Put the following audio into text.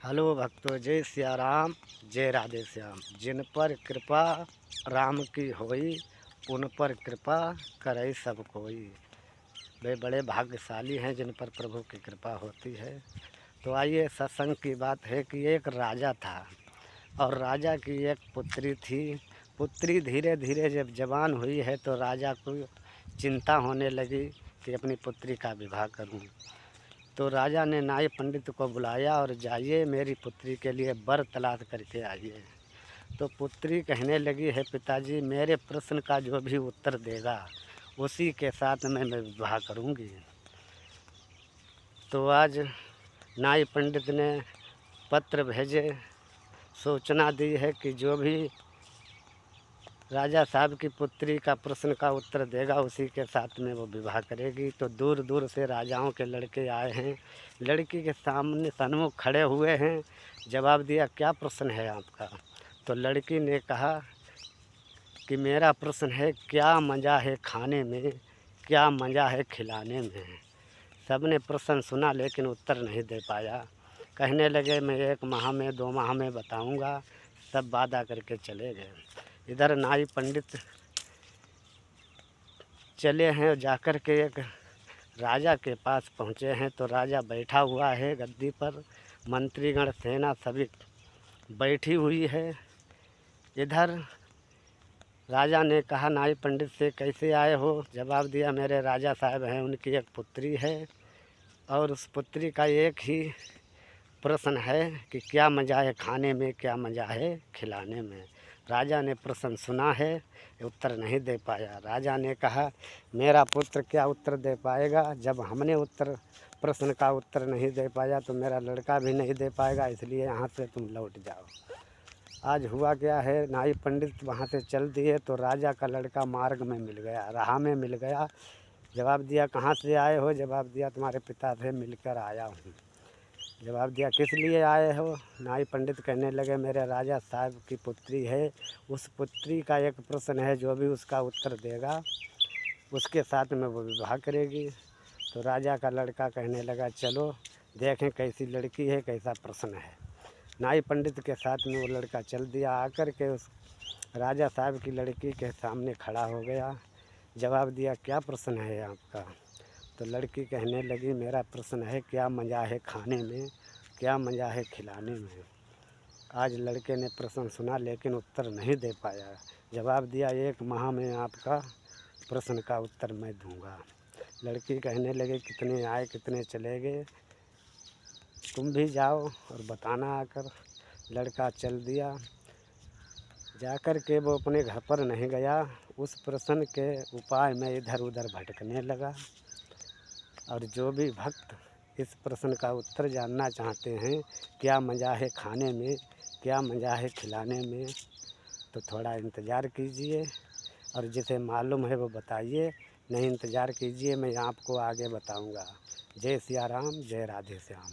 Hello भक्तों, जय सिया राम, जय राधे श्याम। जिन पर कृपा राम की होई, उन पर कृपा करे सब कोई। वे बड़े भाग्यशाली हैं जिन पर प्रभु की कृपा होती है। तो आइए, सत्संग की बात है कि एक राजा था और राजा की एक पुत्री थी। पुत्री धीरे धीरे जब जवान हुई है तो राजा को चिंता होने लगी कि अपनी पुत्री का विवाह करूं। तो राजा ने नाई पंडित को बुलाया और जाइए मेरी पुत्री के लिए वर तलाश करके आइए। तो पुत्री कहने लगी है, पिताजी मेरे प्रश्न का जो भी उत्तर देगा उसी के साथ मैं विवाह करूंगी। तो आज नाई पंडित ने पत्र भेजे, सूचना दी है कि जो भी राजा साहब की पुत्री का प्रश्न का उत्तर देगा उसी के साथ में वो विवाह करेगी। तो दूर दूर से राजाओं के लड़के आए हैं, लड़की के सामने सन्मुख खड़े हुए हैं। जवाब दिया, क्या प्रश्न है आपका? तो लड़की ने कहा कि मेरा प्रश्न है, क्या मज़ा है खाने में, क्या मज़ा है खिलाने में। सब ने प्रश्न सुना लेकिन उत्तर नहीं दे पाया। कहने लगे, मैं 1 माह में 2 माह में बताऊंगा। सब वादा करके चले गए। इधर नाई पंडित चले हैं और जाकर के एक राजा के पास पहुँचे हैं। तो राजा बैठा हुआ है गद्दी पर, मंत्रीगण सेना सभी बैठी हुई है। इधर राजा ने कहा नाई पंडित से, कैसे आए हो? जवाब दिया, मेरे राजा साहब हैं, उनकी एक पुत्री है और उस पुत्री का एक ही प्रश्न है कि क्या मज़ा है खाने में, क्या मज़ा है खिलाने में। राजा ने प्रश्न सुना है, उत्तर नहीं दे पाया। राजा ने कहा, मेरा पुत्र क्या उत्तर दे पाएगा? जब हमने प्रश्न का उत्तर नहीं दे पाया तो मेरा लड़का भी नहीं दे पाएगा, इसलिए यहाँ से तुम लौट जाओ। आज हुआ क्या है, नाई पंडित वहाँ से चल दिए तो राजा का लड़का मार्ग में मिल गया, राह में मिल गया। जवाब दिया, कहाँ से आए हो? जवाब दिया, तुम्हारे पिता से मिलकर आया हूँ। जवाब दिया, किस लिए आए हो? नाई पंडित कहने लगे, मेरे राजा साहब की पुत्री है, उस पुत्री का एक प्रश्न है, जो भी उसका उत्तर देगा उसके साथ में वो विवाह करेगी। तो राजा का लड़का कहने लगा, चलो देखें कैसी लड़की है, कैसा प्रश्न है। नाई पंडित के साथ में वो लड़का चल दिया। आकर के उस राजा साहब की लड़की के सामने खड़ा हो गया। जवाब दिया, क्या प्रश्न है आपका? तो लड़की कहने लगी, मेरा प्रश्न है, क्या मज़ा है खाने में, क्या मज़ा है खिलाने में। आज लड़के ने प्रश्न सुना लेकिन उत्तर नहीं दे पाया। जवाब दिया, 1 माह में आपका प्रश्न का उत्तर मैं दूंगा। लड़की कहने लगे, कितने आए कितने चले गए, तुम भी जाओ और बताना आकर। लड़का चल दिया। जाकर के वो अपने घर पर नहीं गया, उस प्रश्न के उपाय में इधर उधर भटकने लगा। और जो भी भक्त इस प्रश्न का उत्तर जानना चाहते हैं, क्या मज़ा है खाने में, क्या मज़ा है खिलाने में, तो थोड़ा इंतज़ार कीजिए और जिसे मालूम है वो बताइए, नहीं इंतज़ार कीजिए, मैं आपको आगे बताऊंगा। जय सिया राम, जय राधे श्याम।